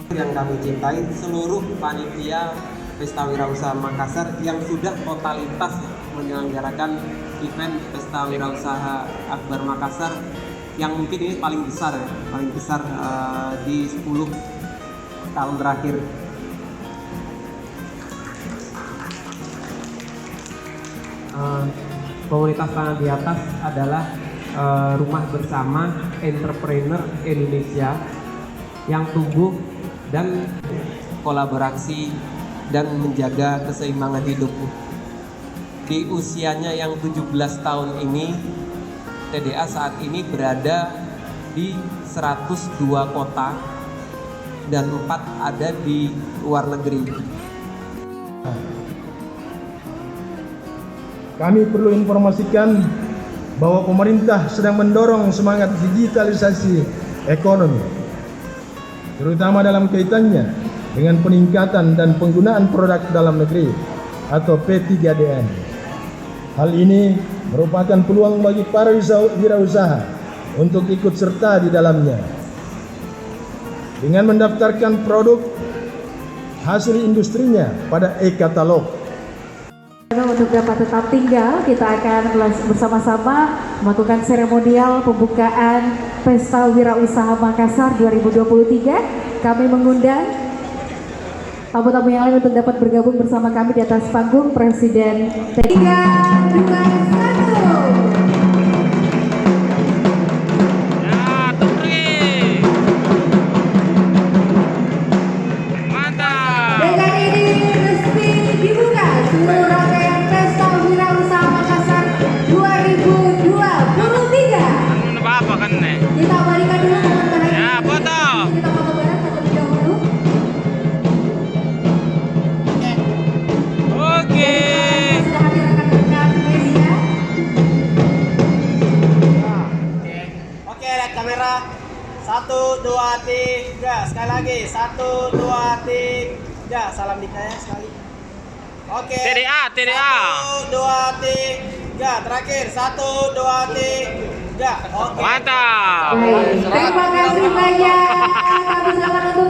Yang kami cintai seluruh panitia Pesta Wirausaha Makassar yang sudah totalitas menyelenggarakan event Pesta Wirausaha Akbar Makassar yang mungkin ini paling besar di 10 tahun terakhir. Komunitas Tanah di Atas adalah rumah bersama entrepreneur Indonesia yang tumbuh dan kolaborasi dan menjaga keseimbangan hidup. Di usianya yang 17 tahun ini, TDA saat ini berada di 102 kota dan 4 ada di luar negeri. Kami perlu informasikan bahwa pemerintah sedang mendorong semangat digitalisasi ekonomi, terutama dalam kaitannya dengan peningkatan dan penggunaan produk dalam negeri atau P3DN. Hal ini merupakan peluang bagi para wirausaha untuk ikut serta di dalamnya. Dengan mendaftarkan produk hasil industrinya pada e-katalog. Untuk dapat tetap tinggal, kita akan bersama-sama melakukan seremonial pembukaan Pesta Wirausaha Makassar 2023. Kami mengundang tamu-tamu yang lain untuk dapat bergabung bersama kami di atas panggung. Presiden 3, 2, 1. Kita balikan dulu teman-teman. Ya, foto. Kita foto bareng terlebih dahulu. Oke. Sudah hadir rekan-rekan media. Oke, lihat kamera. 1, 2, 3. Sekali lagi. 1, 2, 3. Salam dikaya sekali. Oke. TDA. 1, 2, 3. Terakhir. 1, 2, 3. Oke. Mantap. Terima kasih banyak. Kami silakan untuk